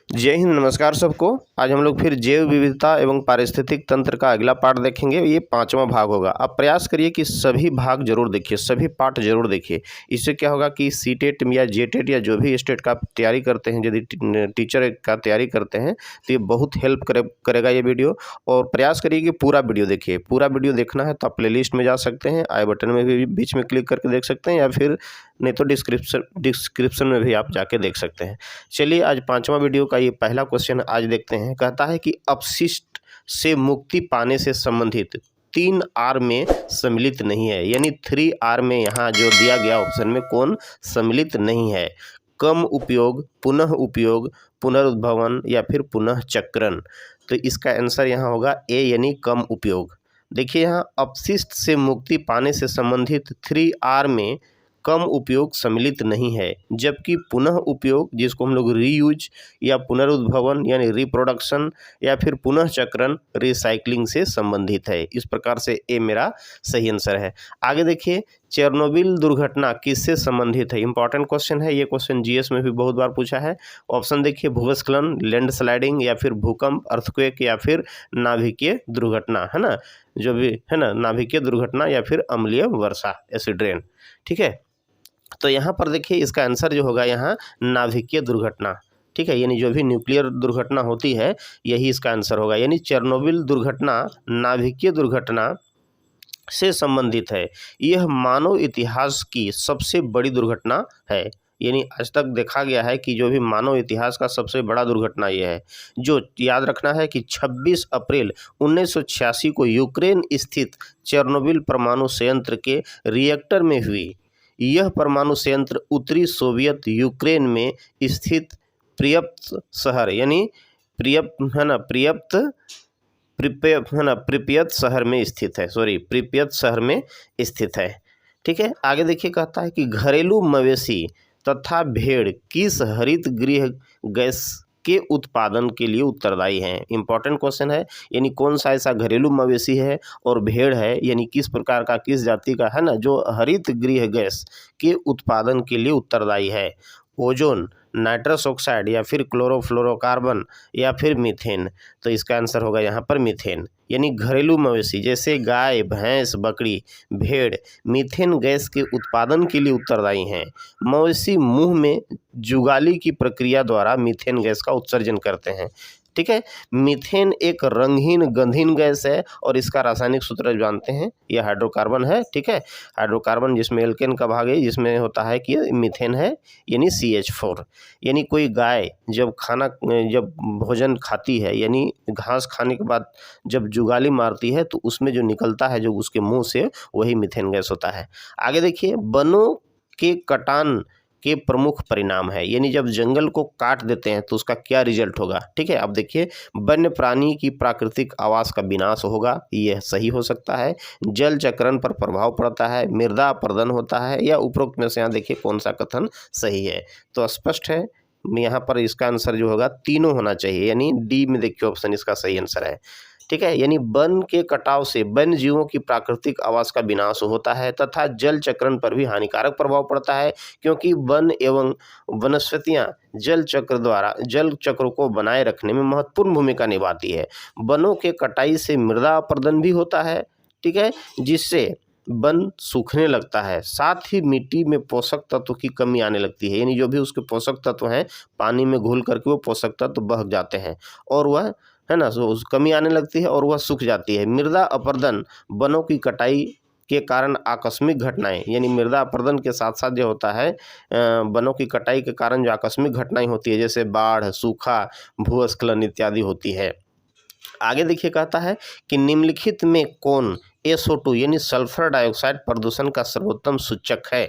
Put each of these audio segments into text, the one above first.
जय हिंद, नमस्कार सबको। आज हम लोग फिर जैव विविधता एवं पारिस्थितिक तंत्र का अगला पार्ट देखेंगे। ये 5वां भाग होगा। आप प्रयास करिए कि सभी भाग जरूर देखिए, सभी पार्ट जरूर देखिए। इससे क्या होगा कि सीटेट या जेटेट या जो भी स्टेट का आप तैयारी करते हैं, यदि टीचर का तैयारी करते हैं तो ये बहुत हेल्प करेगा ये वीडियो। और प्रयास करिए कि पूरा वीडियो देखिए। पूरा वीडियो देखना है तो आप प्लेलिस्ट में जा सकते हैं, आई बटन में भी बीच में क्लिक करके देख सकते हैं, या फिर नहीं तो डिस्क्रिप्शन में भी आप जाके देख सकते हैं। चलिए, आज 5वां वीडियो का ये पहला क्वेश्चन आज देखते हैं। कहता है कि अपशिष्ट से मुक्ति पाने से संबंधित 3R में सम्मिलित नहीं है, यानी 3R में यहाँ जो दिया गया ऑप्शन में कौन सम्मिलित नहीं है? कम उपयोग, पुनः उपयोग, पुनरुद्भवन या फिर पुनः चक्रण। तो इसका आंसर यहाँ होगा ए, यानी कम उपयोग। देखिए, यहाँ अपशिष्ट से मुक्ति पाने से संबंधित 3R में कम उपयोग सम्मिलित नहीं है, जबकि पुनः उपयोग, जिसको हम लोग रीयूज या पुनरुद्भवन यानी रिप्रोडक्शन या फिर पुनः चक्रण, रिसाइकलिंग से संबंधित है। इस प्रकार से ए मेरा सही आंसर है। आगे देखिए, चेरनोबिल दुर्घटना किससे संबंधित है? इंपॉर्टेंट क्वेश्चन है ये। क्वेश्चन जीएस में भी बहुत बार पूछा है। ऑप्शन देखिए, भूस्खलन, लैंडस्लाइडिंग या फिर भूकंप, अर्थक्वेक या फिर नाभिकीय दुर्घटना, है ना, जो भी है ना, नाभिकीय दुर्घटना या फिर अम्लीय वर्षा, एसिड रेन। ठीक है, तो यहाँ पर देखिए इसका आंसर जो होगा यहाँ नाभिकीय दुर्घटना। ठीक है, यानी जो भी न्यूक्लियर दुर्घटना होती है यही इसका आंसर होगा। यानी चेरनोबिल दुर्घटना नाभिकीय दुर्घटना से संबंधित है। यह मानव इतिहास की सबसे बड़ी दुर्घटना है। यानी आज तक देखा गया है कि जो भी मानव इतिहास का सबसे बड़ा दुर्घटना यह है। जो याद रखना है कि 26 अप्रैल 1986 को यूक्रेन स्थित चेरनोबिल परमाणु संयंत्र के रिएक्टर में हुई। यह परमाणु संयंत्र उत्तरी सोवियत यूक्रेन में स्थित प्रियप्त शहर, यानी प्रिपियत शहर में स्थित है। प्रिपियत शहर में स्थित है। ठीक है, आगे देखिए, कहता है कि घरेलू मवेशी तथा भेड़ किस हरित गृह गैस के उत्पादन के लिए उत्तरदायी हैं? इंपॉर्टेंट क्वेश्चन है। यानी कौन सा ऐसा घरेलू मवेशी है और भेड़ है, यानी किस प्रकार का, किस जाति का, है ना, जो हरित गृह गैस के उत्पादन के लिए उत्तरदायी है? ओजोन, नाइट्रस ऑक्साइड या फिर क्लोरोफ्लोरोकार्बन या फिर मीथेन। तो इसका आंसर होगा यहाँ पर मीथेन। यानी घरेलू मवेशी जैसे गाय, भैंस, बकरी, भेड़ मीथेन गैस के उत्पादन के लिए उत्तरदायी हैं। मवेशी मुंह में जुगाली की प्रक्रिया द्वारा मीथेन गैस का उत्सर्जन करते हैं। ठीक है, मीथेन एक रंगहीन गंधहीन गैस है और इसका रासायनिक सूत्र जानते हैं, यह हाइड्रोकार्बन है। ठीक है, हाइड्रोकार्बन जिसमें एल्केन का भाग है, जिसमें होता है कि मीथेन है, यानी CH4। यानी कोई गाय जब भोजन खाती है, यानी घास खाने के बाद जब जुगाली मारती है तो उसमें जो निकलता है, जो उसके मुंह से, वही मीथेन गैस होता है। आगे देखिए, वनों के कटान के प्रमुख परिणाम है। यानी जब जंगल को काट देते हैं तो उसका क्या रिजल्ट होगा? ठीक है, अब देखिए, वन्य प्राणी की प्राकृतिक आवास का विनाश होगा, यह सही हो सकता है। जल चक्रण पर प्रभाव पड़ता है, मृदा अपरदन होता है, या उपरोक्त में से यहाँ देखिए कौन सा कथन सही है? तो स्पष्ट है यहाँ पर इसका आंसर जो होगा तीनों होना चाहिए, यानी डी में देखिए ऑप्शन इसका सही आंसर है। ठीक है, यानी वन के कटाव से वन्य जीवों की प्राकृतिक आवास का विनाश होता है तथा जल चक्रण पर भी हानिकारक प्रभाव पड़ता है, क्योंकि वन एवं वनस्पतियां जल चक्र को बनाए रखने में महत्वपूर्ण भूमिका निभाती है। वनों के कटाई से मृदा अपरदन भी होता है। ठीक है, जिससे वन सूखने लगता है, साथ ही मिट्टी में पोषक तत्व की कमी आने लगती है। यानी जो भी उसके पोषक तत्व हैं, पानी में घुल करके वो पोषक तत्व बह जाते हैं और वह, है ना, उस कमी आने लगती है और वह सूख जाती है। मृदा अपरदन वनों की कटाई के कारण आकस्मिक घटनाएं, यानी मृदा अपरदन के साथ साथ जो होता है वनों की कटाई के कारण जो आकस्मिक घटनाएं होती है, जैसे बाढ़, सूखा, भूस्खलन इत्यादि होती है। आगे देखिए, कहता है कि निम्नलिखित में कौन SO2 यानी सल्फर डाइऑक्साइड प्रदूषण का सर्वोत्तम सूचक है?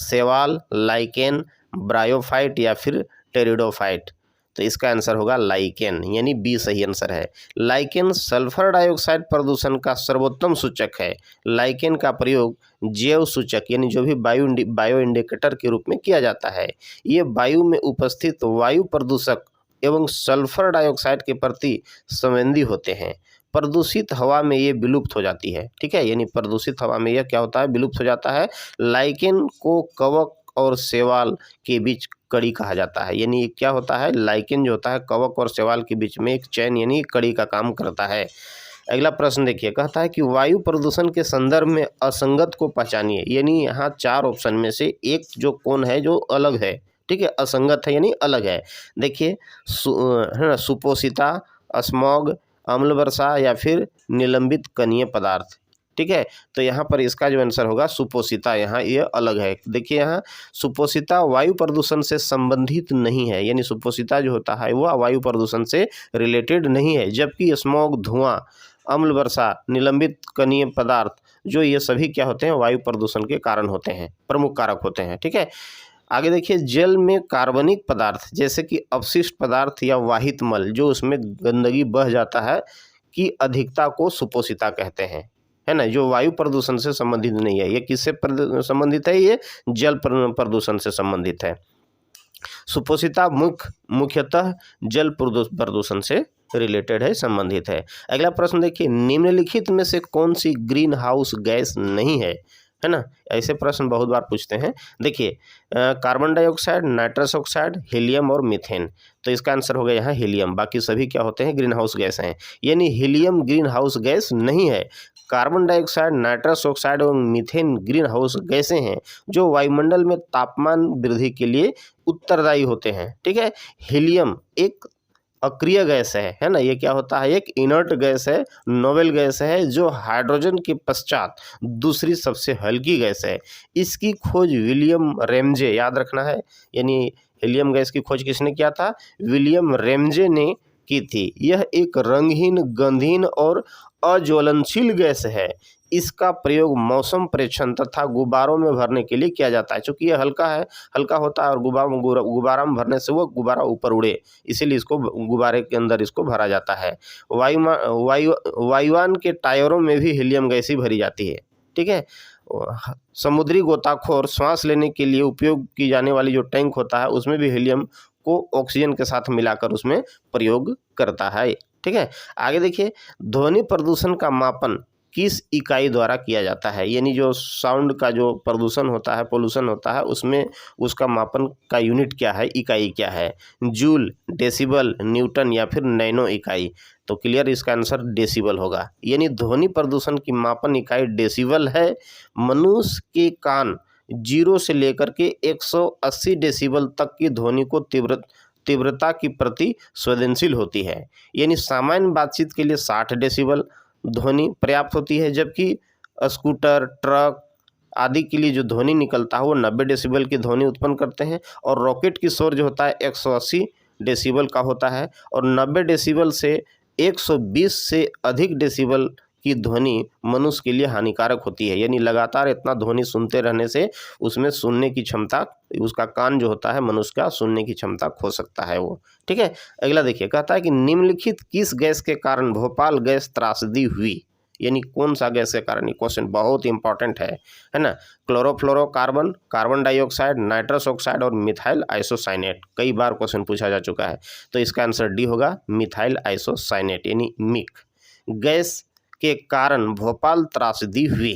शैवाल, लाइकेन, ब्रायोफाइट या फिर टेरिडोफाइट। तो इसका आंसर होगा लाइकेन, यानी बी सही आंसर है। लाइकेन सल्फर डाइऑक्साइड प्रदूषण का सर्वोत्तम सूचक है। लाइकेन का प्रयोग जैव सूचक, यानी जो भी बायो इंडिकेटर के रूप में किया जाता है। ये वायु में उपस्थित वायु प्रदूषक एवं सल्फर डाइऑक्साइड के प्रति संवेदी होते हैं। प्रदूषित हवा में ये विलुप्त हो जाती है। ठीक है, यानी प्रदूषित हवा में यह क्या होता है? विलुप्त हो जाता है। लाइकेन को कवक और शैवाल के बीच कड़ी कहा जाता है। यानी ये क्या होता है, लाइकेन जो होता है कवक और शैवाल के बीच में एक चैन यानी कड़ी का काम करता है। अगला प्रश्न देखिए, कहता है कि वायु प्रदूषण के संदर्भ में असंगत को पहचानिए। यानी यहाँ 4 ऑप्शन में से एक जो कौन है जो अलग है, ठीक है, असंगत है यानी अलग है। देखिए है ना, सुपोषिता, स्मॉग, अम्ल वर्षा या फिर निलंबित कणीय पदार्थ, ठीक है। तो यहाँ पर इसका जो आंसर होगा सुपोषिता, यहाँ ये अलग है। देखिए यहाँ सुपोषिता वायु प्रदूषण से संबंधित नहीं है, यानी सुपोषिता जो होता है वह वायु प्रदूषण से रिलेटेड नहीं है, जबकि स्मॉग, धुआं, अम्ल वर्षा, निलंबित कणीय पदार्थ जो ये सभी क्या होते हैं, वायु प्रदूषण के कारण होते हैं, प्रमुख कारक होते हैं, ठीक है। आगे देखिए, जल में कार्बनिक पदार्थ जैसे कि अपशिष्ट पदार्थ या वाहित मल जो उसमें गंदगी बह जाता है की अधिकता को सुपोषिता कहते हैं, है ना, जो वायु प्रदूषण से संबंधित नहीं है। ये किससे संबंधित है, ये जल प्रदूषण से संबंधित है। सुपोषिता मुख्यतः जल प्रदूषण से रिलेटेड है, संबंधित है। अगला प्रश्न देखिए, निम्नलिखित में से कौन सी ग्रीन हाउस गैस नहीं है, है ना, ऐसे प्रश्न बहुत बार पूछते हैं। देखिए carbon dioxide, nitrous oxide, helium और मीथेन। तो इसका आंसर हो गया यहाँ हीलियम, बाकी सभी क्या होते हैं, ग्रीन हाउस गैस हैं। यानी हीलियम ग्रीन हाउस गैस नहीं है। कार्बन डाइऑक्साइड, नाइट्रस ऑक्साइड और मीथेन ग्रीन हाउस गैसें हैं जो वायुमंडल में तापमान वृद्धि के लिए उत्तरदायी होते हैं, ठीक है। हीलियम एक अक्रिय गैस है ना, ये क्या होता है, एक इनर्ट गैस है, नोबेल गैस है, जो हाइड्रोजन के पश्चात दूसरी सबसे हल्की गैस है। इसकी खोज विलियम रेमजे, याद रखना है, यानी हीलियम गैस की खोज किसने किया था, विलियम रेमजे ने की थी। यह एक रंगहीन, गंधहीन और अज्वलनशील गैस है। इसका प्रयोग मौसम प्रेक्षण तथा गुब्बारों में भरने के लिए किया जाता है। चूँकि यह हल्का होता है और गुब्बारा में भरने से वो गुब्बारा ऊपर उड़े, इसीलिए इसको गुब्बारे के अंदर इसको भरा जाता है। वायुयान के टायरों में भी हीलियम गैस ही भरी जाती है, ठीक है। समुद्री गोताखोर सांस लेने के लिए उपयोग की जाने वाली जो टैंक होता है उसमें भी हीलियम को ऑक्सीजन के साथ मिलाकर उसमें प्रयोग करता है, ठीक है। आगे देखिए, ध्वनि प्रदूषण का मापन किस इकाई द्वारा किया जाता है। यानी जो साउंड का जो प्रदूषण होता है, पोल्यूशन होता है, उसमें उसका मापन का यूनिट क्या है, इकाई क्या है, जूल, डेसिबल, न्यूटन या फिर नैनो इकाई। तो क्लियर, इसका आंसर डेसिबल होगा। यानी ध्वनि प्रदूषण की मापन इकाई डेसिबल है। मनुष्य के कान 0 से लेकर के 180 डेसिबल तक की ध्वनि को तीव्रता की प्रति संवेदनशील होती है। यानी सामान्य बातचीत के लिए 60 डेसिबल ध्वनि पर्याप्त होती है, जबकि स्कूटर, ट्रक आदि के लिए जो ध्वनि निकलता है वो 90 डेसिबल की ध्वनि उत्पन्न करते हैं। और रॉकेट की शोर जो होता है 180 डेसिबल का होता है, और 90 डेसिबल से 120 से अधिक डेसिबल की ध्वनि मनुष्य के लिए हानिकारक होती है। यानी लगातार इतना ध्वनि सुनते रहने से उसमें सुनने की क्षमता, उसका कान जो होता है मनुष्य का, सुनने की क्षमता खो सकता है वो, ठीक है। अगला देखिए, कहता है कि निम्नलिखित किस गैस के कारण भोपाल गैस त्रासदी हुई। यानी कौन सा गैस के कारण, ये क्वेश्चन बहुत इंपॉर्टेंट है ना। Chlorofluorocarbon, carbon dioxide, nitrous oxide और मिथाइल आइसोसाइनेट। कई बार क्वेश्चन पूछा जा चुका है, तो इसका आंसर डी होगा, मिथाइल आइसोसाइनेट यानी मिक गैस के कारण भोपाल त्रासदी हुई,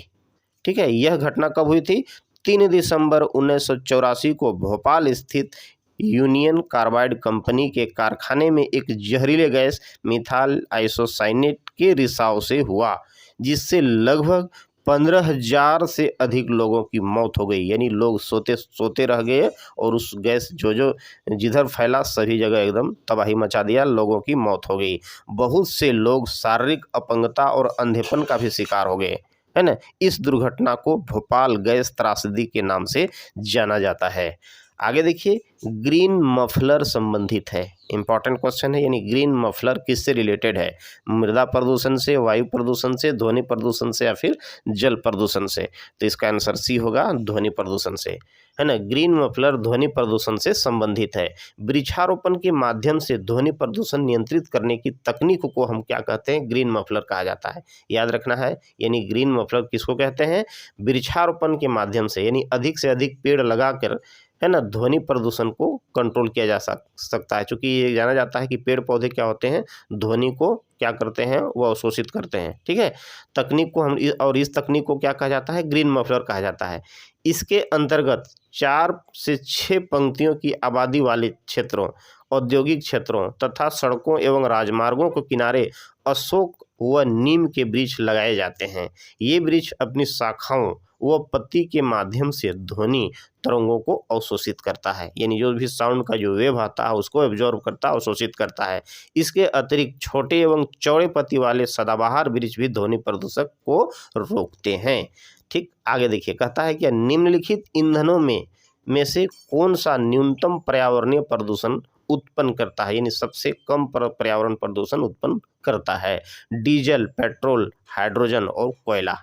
ठीक है। यह घटना कब हुई थी, 3 दिसंबर 1984 को भोपाल स्थित यूनियन कार्बाइड कंपनी के कारखाने में एक जहरीले गैस मिथाइल आइसोसाइनेट के रिसाव से हुआ, जिससे लगभग 15,000 से अधिक लोगों की मौत हो गई। यानी लोग सोते रह गए और उस गैस जो जिधर फैला सभी जगह एकदम तबाही मचा दिया, लोगों की मौत हो गई। बहुत से लोग शारीरिक अपंगता और अंधेपन का भी शिकार हो गए, है ना। इस दुर्घटना को भोपाल गैस त्रासदी के नाम से जाना जाता है। आगे देखिए, ग्रीन मफलर संबंधित है, इंपॉर्टेंट क्वेश्चन है। यानी ग्रीन मफलर किससे रिलेटेड है, मृदा प्रदूषण से, वायु प्रदूषण से, ध्वनि प्रदूषण से या फिर जल प्रदूषण से। तो इसका आंसर सी होगा, ध्वनि प्रदूषण से, है ना। ग्रीन मफलर ध्वनि प्रदूषण से संबंधित है। वृक्षारोपण के माध्यम से ध्वनि प्रदूषण नियंत्रित करने की तकनीक को हम क्या कहते हैं, ग्रीन मफलर कहा जाता है, याद रखना है। यानी ग्रीन मफलर किसको कहते हैं, वृक्षारोपण के माध्यम से, यानी अधिक से अधिक पेड़ लगाकर, है ना, ध्वनि प्रदूषण को कंट्रोल किया जा सकता है। चूँकि ये जाना जाता है कि पेड़ पौधे क्या होते हैं, ध्वनि को क्या करते हैं, वो अवशोषित करते हैं। ठीक है, तकनीक को हम और इस तकनीक को क्या कहा जाता है, ग्रीन मफलर कहा जाता है। इसके अंतर्गत 4 से 6 पंक्तियों की आबादी वाले क्षेत्रों, औद्योगिक क्षेत्रों तथा सड़कों एवं राजमार्गों के किनारे अशोक व नीम के वृक्ष लगाए जाते हैं। ये वृक्ष अपनी शाखाओं व पत्ती के माध्यम से ध्वनि तरंगों को अवशोषित करता है, यानी जो भी साउंड का जो वेव आता है उसको एब्जॉर्ब करता है, अवशोषित करता है। इसके अतिरिक्त छोटे एवं चौड़े पत्ती वाले सदाबहार वृक्ष भी ध्वनि प्रदूषक को रोकते हैं। ठीक, आगे देखिए, कहता है कि निम्नलिखित ईंधनों में से कौन सा न्यूनतम पर्यावरणीय प्रदूषण उत्पन्न करता है, यानी सबसे कम पर्यावरण प्रदूषण उत्पन्न करता है। डीजल, पेट्रोल, हाइड्रोजन और कोयला।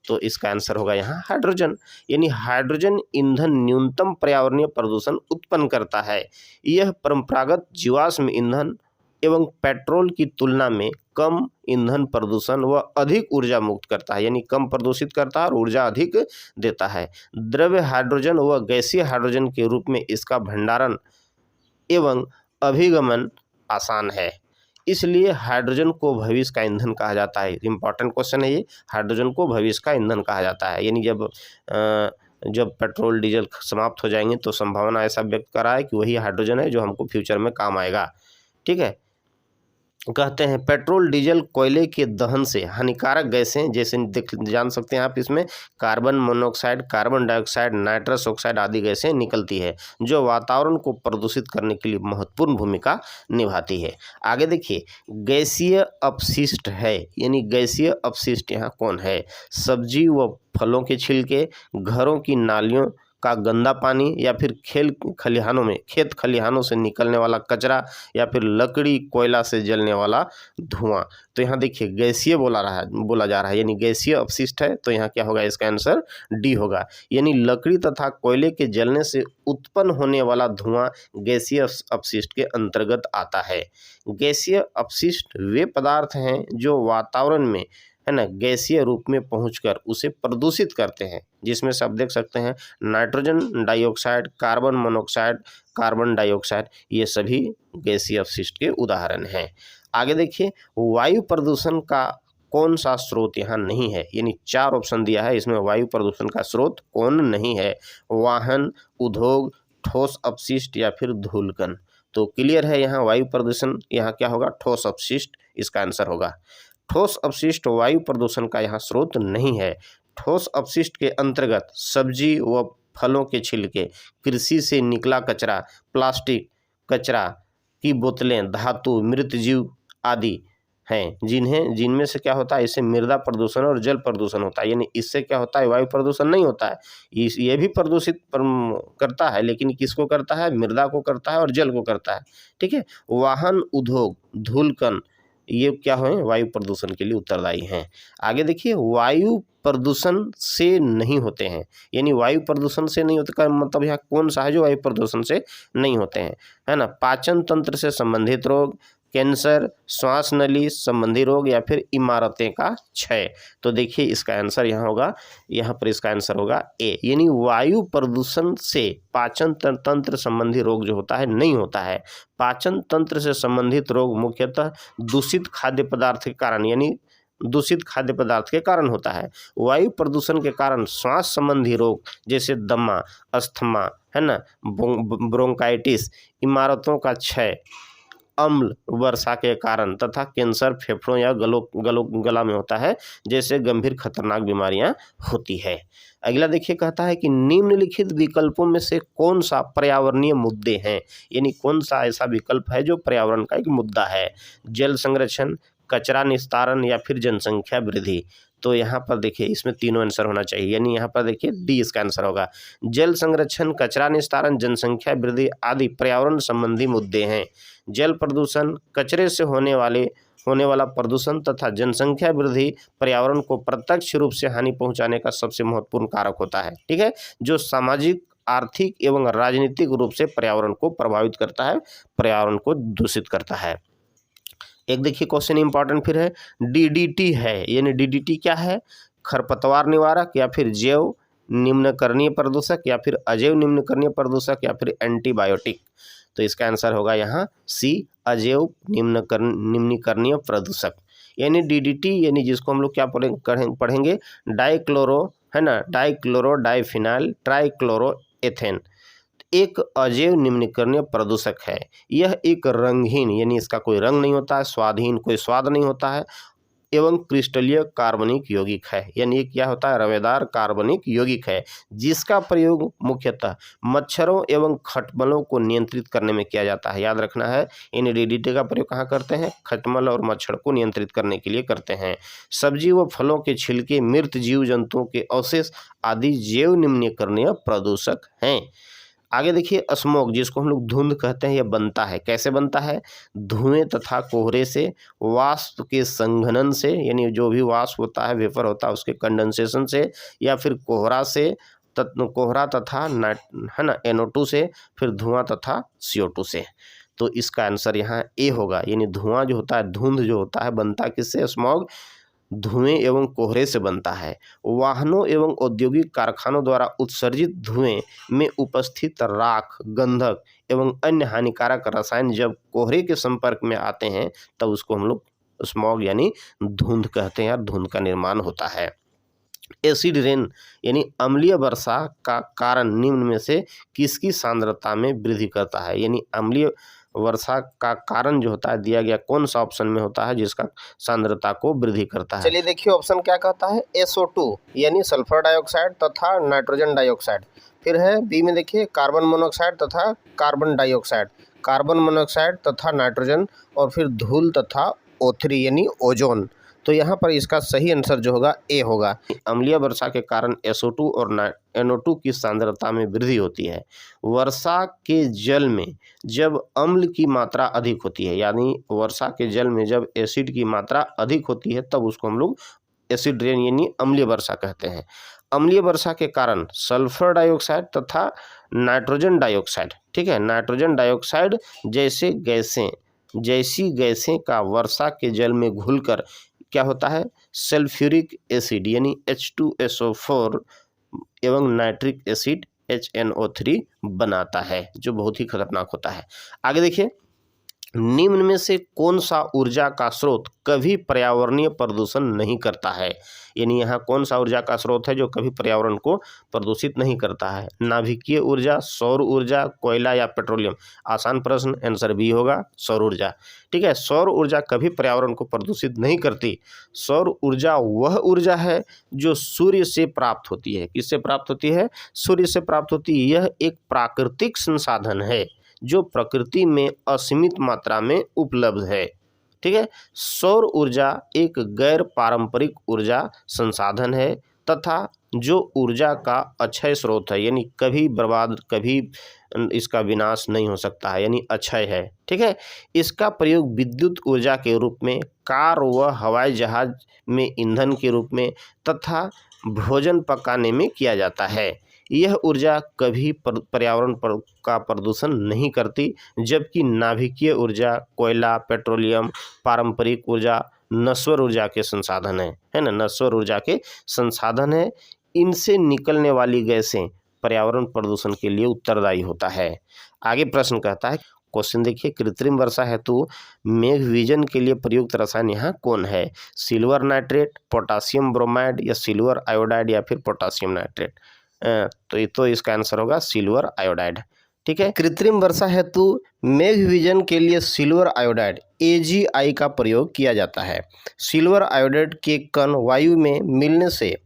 तो इसका आंसर होगा यहाँ हाइड्रोजन, यानी हाइड्रोजन ईंधन न्यूनतम पर्यावरणीय प्रदूषण उत्पन्न करता है। यह परंपरागत जीवाश्म ईंधन एवं पेट्रोल की तुलना में कम ईंधन प्रदूषण व अधिक ऊर्जा मुक्त करता है, यानी कम प्रदूषित करता है और ऊर्जा अधिक देता है। द्रव्य हाइड्रोजन व गैसीय हाइड्रोजन के रूप में इसका भंडारण एवं अभिगमन आसान है, इसलिए हाइड्रोजन को भविष्य का ईंधन कहा जाता है। इंपॉर्टेंट क्वेश्चन है ये, हाइड्रोजन को भविष्य का ईंधन कहा जाता है, यानी जब पेट्रोल डीजल समाप्त हो जाएंगे तो संभावना ऐसा व्यक्त करा है कि वही हाइड्रोजन है जो हमको फ्यूचर में काम आएगा। ठीक है, कहते हैं पेट्रोल डीजल कोयले के दहन से हानिकारक गैसें जैसे जान सकते हैं आप, इसमें carbon monoxide, carbon dioxide, nitrous oxide आदि गैसें निकलती है जो वातावरण को प्रदूषित करने के लिए महत्वपूर्ण भूमिका निभाती है। आगे देखिए, गैसीय अपशिष्ट है, यानी गैसीय अपशिष्ट यहाँ कौन है, सब्जी व फलों के छिलके, घरों की नालियों का गंदा पानी, या फिर खेत खलिहानों से निकलने वाला कचरा, या फिर लकड़ी कोयला से जलने वाला धुआं। तो यहाँ देखिए गैसीय बोला जा रहा है, यानी गैसीय अपशिष्ट है, तो यहाँ क्या होगा, इसका आंसर डी होगा, यानी लकड़ी तथा कोयले के जलने से उत्पन्न होने वाला धुआं गैसीय अपशिष्ट के अंतर्गत आता है। गैसीय अपशिष्ट वे पदार्थ हैं जो वातावरण में, है ना, गैसीय रूप में पहुंचकर उसे प्रदूषित करते हैं, जिसमें से आप देख सकते हैं nitrogen dioxide, carbon monoxide, carbon dioxide, ये सभी गैसीय अपशिष्ट के उदाहरण हैं। आगे देखिए, वायु प्रदूषण का कौन सा स्रोत यहाँ नहीं है, यानी 4 ऑप्शन दिया है, इसमें वायु प्रदूषण का स्रोत कौन नहीं है, वाहन, उद्योग, ठोस अपशिष्ट या फिर धूलकण। तो क्लियर है, यहाँ वायु प्रदूषण यहाँ क्या होगा, ठोस अपशिष्ट इसका आंसर होगा। ठोस अपशिष्ट वायु प्रदूषण का यहाँ स्रोत नहीं है। ठोस अपशिष्ट के अंतर्गत सब्जी व फलों के छिलके, कृषि से निकला कचरा, प्लास्टिक कचरा की बोतलें, धातु, मृत जीव आदि हैं, जिनमें से क्या होता है, इससे मृदा प्रदूषण और जल प्रदूषण होता है, यानी इससे क्या होता है, वायु प्रदूषण नहीं होता है। ये भी प्रदूषित करता है, लेकिन किसको करता है, मृदा को करता है और जल को करता है। ठीक है, वाहन, उद्योग, धूलकण, ये क्या है, वायु प्रदूषण के लिए उत्तरदायी हैं। आगे देखिए, वायु प्रदूषण से नहीं होते हैं, यानी वायु प्रदूषण से नहीं होते का मतलब यहाँ कौन सा है जो वायु प्रदूषण से नहीं होते हैं, है ना, पाचन तंत्र से संबंधित रोग, कैंसर, श्वास नली संबंधी रोग, या फिर इमारतें का क्षय। तो देखिए इसका आंसर यहाँ होगा, यहाँ पर इसका आंसर होगा ए, यानी वायु प्रदूषण से पाचन तंत्र संबंधी रोग जो होता है नहीं होता है। पाचन तंत्र से संबंधित रोग मुख्यतः दूषित खाद्य पदार्थ के कारण, यानी दूषित खाद्य पदार्थ के कारण होता है। वायु प्रदूषण के कारण श्वास संबंधी रोग जैसे दमा, अस्थमा, है ना, ब्रोंकाइटिस, इमारतों का क्षय, अम्ल वर्षा के कारण तथा कैंसर फेफड़ों या गला में होता है, जैसे गंभीर खतरनाक बीमारियां होती है। अगला देखिए, कहता है कि निम्नलिखित विकल्पों में से कौन सा पर्यावरणीय मुद्दे हैं, यानी कौन सा ऐसा विकल्प है जो पर्यावरण का एक मुद्दा है, जल संरक्षण, कचरा निस्तारण या फिर जनसंख्या वृद्धि। तो यहाँ पर देखिए इसमें तीनों आंसर होना चाहिए, यानी यहाँ पर देखिए डी इसका आंसर होगा। जल संरक्षण, कचरा निस्तारण, जनसंख्या वृद्धि आदि पर्यावरण संबंधी मुद्दे हैं। जल प्रदूषण, कचरे से होने वाला प्रदूषण तथा जनसंख्या वृद्धि पर्यावरण को प्रत्यक्ष रूप से हानि पहुंचाने का सबसे महत्वपूर्ण कारक होता है। ठीक है, जो सामाजिक, आर्थिक एवं राजनीतिक रूप से पर्यावरण को प्रभावित करता है, पर्यावरण को दूषित करता है। एक देखिए क्वेश्चन इंपॉर्टेंट फिर है, डीडीटी है, यानी डीडीटी क्या है, खरपतवार निवारक, या फिर जैव निम्नकरणीय प्रदूषक, या फिर अजैव निम्नकरणीय प्रदूषक, या फिर एंटीबायोटिक। तो इसका आंसर होगा यहाँ सी, अजैव निम्नकरणीय प्रदूषक। यानी DDT यानी जिसको हम लोग क्या पढ़ेंगे डाइक्लोरो, है ना, डाइक्लोरो डाइफिनाइल ट्राइक्लोरोएथेन, एक अजैव निम्नीकरणीय प्रदूषक है। यह एक रंगहीन यानी इसका कोई रंग नहीं होता है, स्वादहीन कोई स्वाद नहीं होता है, एवं क्रिस्टलीय कार्बनिक यौगिक है, यानी ये क्या होता है रवेदार कार्बनिक यौगिक है, जिसका प्रयोग मुख्यतः मच्छरों एवं खटमलों को नियंत्रित करने में किया जाता है। याद रखना है, इन DDT का प्रयोग कहाँ करते हैं, खटमल और मच्छर को नियंत्रित करने के लिए करते हैं। सब्जी व फलों के छिलके, मृत जीव जंतुओं के अवशेष आदि जैव निम्नीकरणीय प्रदूषक हैं। आगे देखिए, स्मोक जिसको हम लोग धुंध कहते हैं, यह बनता है, कैसे बनता है, धुएं तथा कोहरे से, वाष्प के संघनन से, यानी जो भी वाष्प होता है वेपर होता है उसके कंडेंसेशन से, या फिर कोहरा से, कोहरा तथा है ना NO2 से, फिर धुआं तथा CO2 से। तो इसका आंसर यहाँ ए होगा, यानी धुआं जो होता है, धुंध जो होता है, बनता किससे, स्मॉग धुएं एवं कोहरे से बनता है। वाहनों एवं औद्योगिक कारखानों द्वारा उत्सर्जित धुएं में उपस्थित राख, गंधक एवं अन्य हानिकारक रसायन जब कोहरे के संपर्क में आते हैं तब उसको हम लोग स्मॉग यानी धुंध कहते हैं, और धुंध का निर्माण होता है। एसिड रेन यानी अम्लीय वर्षा का कारण निम्न में से किसकी सांद्रता में वृद्धि करता है, यानी अम्लीय वर्षा का कारण जो होता है दिया गया कौन सा ऑप्शन में होता है जिसका सांद्रता को वृद्धि करता है। चलिए देखिए ऑप्शन क्या कहता है, SO2 यानी सल्फर डाइऑक्साइड तथा नाइट्रोजन डाइऑक्साइड। फिर है बी में देखिए कार्बन मोनोऑक्साइड तथा कार्बन डाइऑक्साइड, कार्बन मोनोऑक्साइड तथा नाइट्रोजन, और फिर धूल तथा O3 यानी ओजोन। तो यहाँ पर इसका सही आंसर जो होगा ए होगा। अम्लीय वर्षा के कारण SO2 और NO2 की सांद्रता में वृद्धि होती है। वर्षा के जल में जब अम्ल की मात्रा अधिक होती है, यानी वर्षा के जल में जब एसिड की मात्रा अधिक होती है तब उसको हम लोग एसिड रेन यानी अम्लीय वर्षा कहते हैं। अम्लीय वर्षा के कारण सल्फर डाइऑक्साइड तथा नाइट्रोजन डाइऑक्साइड, ठीक है, नाइट्रोजन डाइऑक्साइड जैसी गैसें का वर्षा के जल में घुलकर क्या होता है, सल्फ्यूरिक एसिड यानी H2SO4 एवं नाइट्रिक एसिड HNO3 बनाता है, जो बहुत ही खतरनाक होता है। आगे देखिए, निम्न में से कौन सा ऊर्जा का स्रोत कभी पर्यावरणीय प्रदूषण नहीं करता है, यानी यहाँ कौन सा ऊर्जा का स्रोत है जो कभी पर्यावरण को प्रदूषित नहीं करता है। नाभिकीय ऊर्जा, सौर ऊर्जा, कोयला या पेट्रोलियम। आसान प्रश्न, आंसर बी होगा सौर ऊर्जा। ठीक है, सौर ऊर्जा कभी पर्यावरण को प्रदूषित नहीं करती। सौर ऊर्जा वह ऊर्जा है जो सूर्य से प्राप्त होती है। किससे प्राप्त होती है, सूर्य से प्राप्त होती है। यह एक प्राकृतिक संसाधन है जो प्रकृति में असीमित मात्रा में उपलब्ध है। ठीक है, सौर ऊर्जा एक गैर पारंपरिक ऊर्जा संसाधन है तथा जो ऊर्जा का अक्षय स्रोत है, यानी कभी बर्बाद, कभी इसका विनाश नहीं हो सकता है, यानी अक्षय है। ठीक है, इसका प्रयोग विद्युत ऊर्जा के रूप में, कार व हवाई जहाज में ईंधन के रूप में तथा भोजन पकाने में किया जाता है। यह ऊर्जा कभी पर्यावरण का प्रदूषण नहीं करती, जबकि नाभिकीय ऊर्जा, कोयला, पेट्रोलियम, पारंपरिक ऊर्जा नश्वर ऊर्जा के संसाधन है ना, नश्वर ऊर्जा के संसाधन है। इनसे निकलने वाली गैसें पर्यावरण प्रदूषण के लिए उत्तरदायी होता है। आगे प्रश्न कहता है, क्वेश्चन देखिए, कृत्रिम वर्षा हेतु मेघ विजन के लिए प्रयुक्त रसायन यहाँ कौन है? सिल्वर नाइट्रेट, पोटासियम ब्रोमाइड या सिल्वर आयोडाइड या फिर पोटासियम नाइट्रेट। तो इसका आंसर होगा सिल्वर आयोडाइड। ठीक है, कृत्रिम वर्षा हेतु मेघ विजन के लिए सिल्वर आयोडाइड AgI का प्रयोग किया जाता है। सिल्वर आयोडाइड के कण वायु में मिलने से,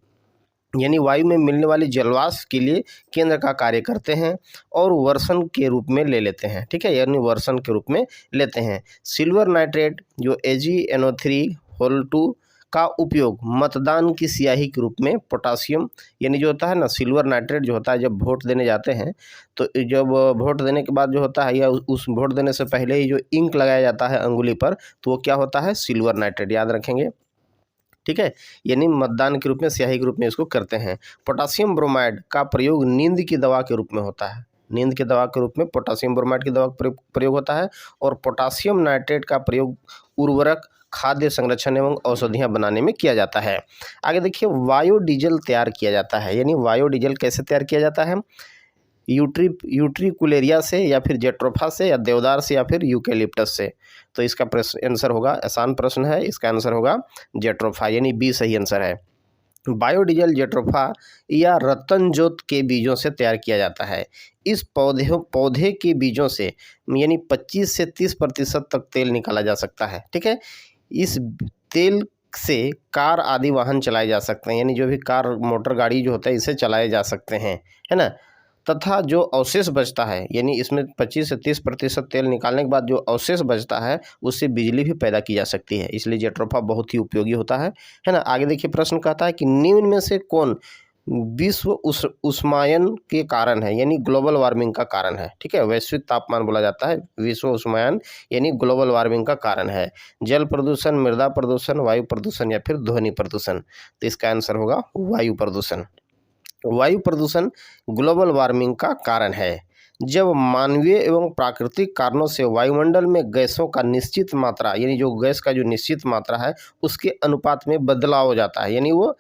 यानी वायु में मिलने वाली जलवाष्प के लिए केंद्र का कार्य करते हैं और वर्षण के रूप में ले लेते हैं। ठीक है, यानी वर्षण के रूप में लेते हैं। सिल्वर नाइट्रेट जो AgNO3 का उपयोग मतदान की स्याही के रूप में, पोटासियम यानी जो होता है ना, सिल्वर नाइट्रेट जो होता है जब वोट देने जाते हैं तो जब वोट देने के बाद जो होता है या उस वोट देने से पहले ही जो इंक लगाया जाता है अंगुली पर, तो वो क्या होता है, सिल्वर नाइट्रेट, याद रखेंगे। ठीक है, यानी मतदान के रूप में, स्याही के रूप में इसको करते हैं। पोटासियम ब्रोमाइड का प्रयोग नींद की दवा के रूप में होता है। नींद की दवा के रूप में पोटासियम ब्रोमाइड की दवा का प्रयोग होता है। और पोटासियम नाइट्रेट का प्रयोग उर्वरक, खाद्य संरक्षण एवं औषधियाँ बनाने में किया जाता है। आगे देखिए, बायोडीजल तैयार किया जाता है, यानी बायोडीजल कैसे तैयार किया जाता है? यूट्रिकुलेरिया से या फिर जेट्रोफा से या देवदार से या फिर यूकेलिप्टस से। तो इसका प्रश्न आंसर होगा, आसान प्रश्न है, इसका आंसर होगा जेट्रोफा, यानी बी सही आंसर है। बायोडीजल जेट्रोफा या रतन जोत के बीजों से तैयार किया जाता है। इस पौधे के बीजों से यानी 25 से 30% तक तेल निकाला जा सकता है। ठीक है, इस तेल से कार आदि वाहन चलाए जा सकते हैं, यानी जो भी कार मोटर गाड़ी जो होता है इसे चलाए जा सकते हैं, है ना। तथा जो अवशेष बचता है, यानी इसमें 25 से 30% तेल निकालने के बाद जो अवशेष बचता है उससे बिजली भी पैदा की जा सकती है, इसलिए जेट्रोफा बहुत ही उपयोगी होता है ना। आगे देखिए, प्रश्न कहता है कि निम्न में से कौन विश्व उष्मायन के कारण है, यानी ग्लोबल वार्मिंग का कारण है। ठीक है, वैश्विक तापमान बोला जाता है, विश्व उष्मायन यानी ग्लोबल वार्मिंग का कारण है। जल प्रदूषण, मृदा प्रदूषण, वायु प्रदूषण या फिर ध्वनि प्रदूषण। तो इसका आंसर होगा वायु प्रदूषण। वायु प्रदूषण ग्लोबल वार्मिंग का कारण है। जब मानवीय एवं प्राकृतिक कारणों से वायुमंडल में गैसों का निश्चित मात्रा, यानी जो गैस का जो निश्चित मात्रा है उसके अनुपात में बदलाव हो जाता है, यानी वो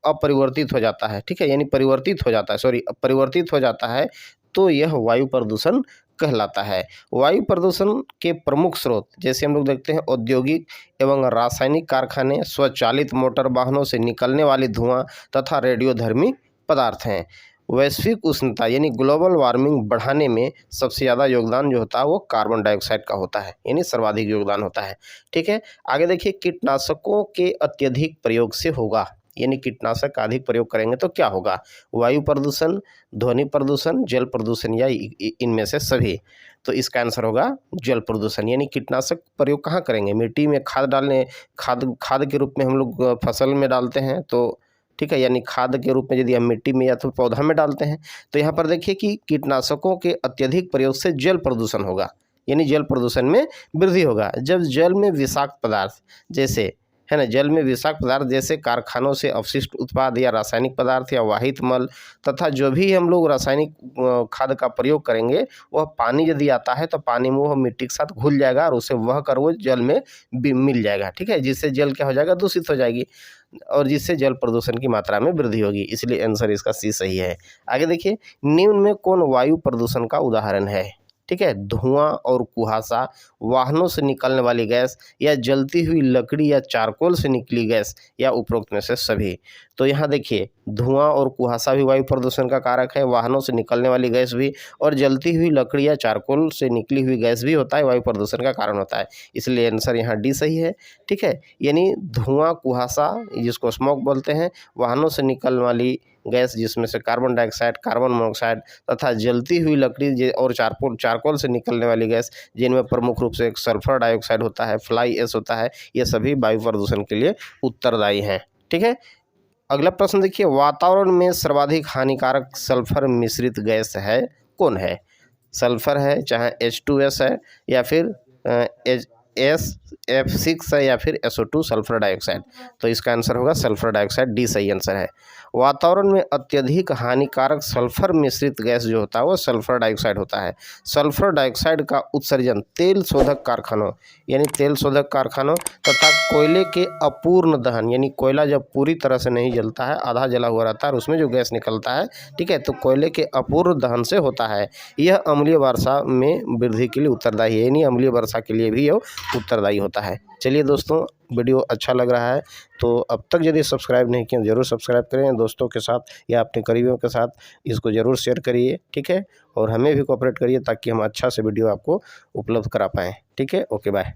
अपरिवर्तित हो जाता है। ठीक है, यानी परिवर्तित हो जाता है, तो यह वायु प्रदूषण कहलाता है। वायु प्रदूषण के प्रमुख स्रोत जैसे हम लोग देखते हैं औद्योगिक एवं रासायनिक कारखाने, स्वचालित मोटर वाहनों से निकलने वाली धुआं तथा रेडियोधर्मी पदार्थ हैं। वैश्विक उष्णता यानी ग्लोबल वार्मिंग बढ़ाने में सबसे ज़्यादा योगदान जो होता है वो कार्बन डाइऑक्साइड का होता है, यानी सर्वाधिक योगदान होता है। ठीक है, आगे देखिए, कीटनाशकों के अत्यधिक प्रयोग से होगा, यानी कीटनाशक का अधिक प्रयोग करेंगे तो क्या होगा? वायु प्रदूषण, ध्वनि प्रदूषण, जल प्रदूषण या इनमें से सभी। तो इसका आंसर होगा जल प्रदूषण, यानी कीटनाशक प्रयोग कहाँ करेंगे? मिट्टी में खाद के रूप में हम लोग फसल में डालते हैं, तो ठीक है, यानी खाद के रूप में यदि हम मिट्टी में या तो पौधा में डालते हैं, तो यहाँ पर देखिए कि कीटनाशकों के अत्यधिक प्रयोग से जल प्रदूषण होगा, यानी जल प्रदूषण में वृद्धि होगा। जब जल में विषाक्त पदार्थ जैसे, है ना, जल में विषाक्त पदार्थ जैसे कारखानों से अपशिष्ट उत्पाद या रासायनिक पदार्थ या वाहित मल तथा जो भी हम लोग रासायनिक खाद का प्रयोग करेंगे वह पानी यदि आता है तो पानी में वह मिट्टी के साथ घुल जाएगा और उसे वह कर वो जल में मिल जाएगा। ठीक है, जिससे जल क्या हो जाएगा? दूषित हो जाएगी और जिससे जल प्रदूषण की मात्रा में वृद्धि होगी, इसलिए आंसर इसका सी सही है। आगे देखिए, निम्न में कौन वायु प्रदूषण का उदाहरण है? ठीक है, धुआं और कुहासा, वाहनों से निकलने वाली गैस या जलती हुई लकड़ी या चारकोल से निकली गैस या उपरोक्त में से सभी। तो यहाँ देखिए, धुआं और कुहासा भी वायु प्रदूषण का कारक है, वाहनों से निकलने वाली गैस भी, और जलती हुई लकड़ी या चारकोल से निकली हुई गैस भी होता है, वायु प्रदूषण का कारण होता है, इसलिए आंसर यहाँ डी सही है। ठीक है, यानी धुआं, कुहासा जिसको स्मोक बोलते हैं, वाहनों से निकलने वाली गैस जिसमें से कार्बन डाइऑक्साइड, कार्बन मोनोऑक्साइड तथा जलती हुई लकड़ी और चारकोल से निकलने वाली गैस जिनमें प्रमुख रूप से एक सल्फर डाइऑक्साइड होता है, फ्लाई एश होता है, ये सभी वायु प्रदूषण के लिए उत्तरदायी हैं। ठीक है, अगला प्रश्न देखिए, वातावरण में सर्वाधिक हानिकारक सल्फर मिश्रित गैस है कौन है? सल्फर है, चाहे H2S है, या फिर SF6 है, या फिर SO2 सल्फर डाइऑक्साइड। तो इसका आंसर होगा सल्फर डाइऑक्साइड, डी सही आंसर है। वातावरण में अत्यधिक हानिकारक सल्फर मिश्रित गैस जो होता है वो सल्फर डाइऑक्साइड होता है। सल्फर डाइऑक्साइड का उत्सर्जन तेल शोधक कारखानों, यानी तेल शोधक कारखानों तथा कोयले के अपूर्ण दहन, यानी कोयला जब पूरी तरह से नहीं जलता है, आधा जला हुआ रहता है और उसमें जो गैस निकलता है, ठीक है, तो कोयले के अपूर्ण दहन से होता है। यह अम्लीय वर्षा में वृद्धि के लिए उत्तरदायी है, यानी अम्लीय वर्षा के लिए भी यह उत्तरदायी होता है। चलिए दोस्तों, वीडियो अच्छा लग रहा है तो अब तक यदि सब्सक्राइब नहीं किया ज़रूर सब्सक्राइब करें, दोस्तों के साथ या अपने करीबियों के साथ इसको ज़रूर शेयर करिए। ठीक है, और हमें भी कोऑपरेट करिए ताकि हम अच्छा से वीडियो आपको उपलब्ध करा पाएँ। ठीक है, ओके, बाय।